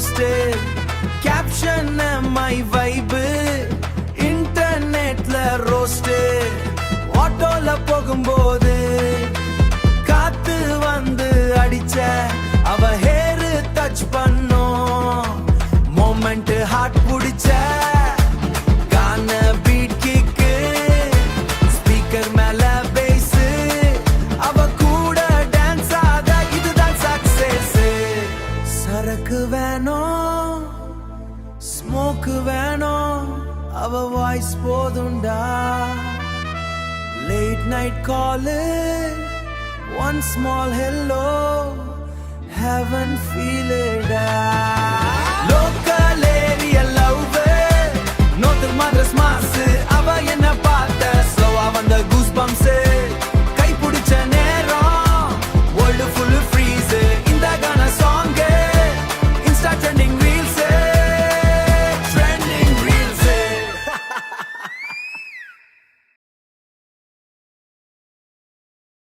post caption my vibe இன்டர்நெட்ல roast ஆட்டோல போகும்போது காத்து வந்து அடிச்ச அவ ஹேர் டச் பண்ணோம் மொமெண்ட் ஹார்ட் புடிச்ச கான பீட் கிக்கு ஸ்பீக்கர் மேல பேஸ் அவ கூட டான்ஸ் ஆத இதுதான் சக்சஸ் சரக்கு வேணும் ஸ்மோக் வேணும் அவ வாய்ஸ் போதுண்டா late night call one small hello heaven feel it local area love north madras mass ava enna paatha slow avanda goosebumps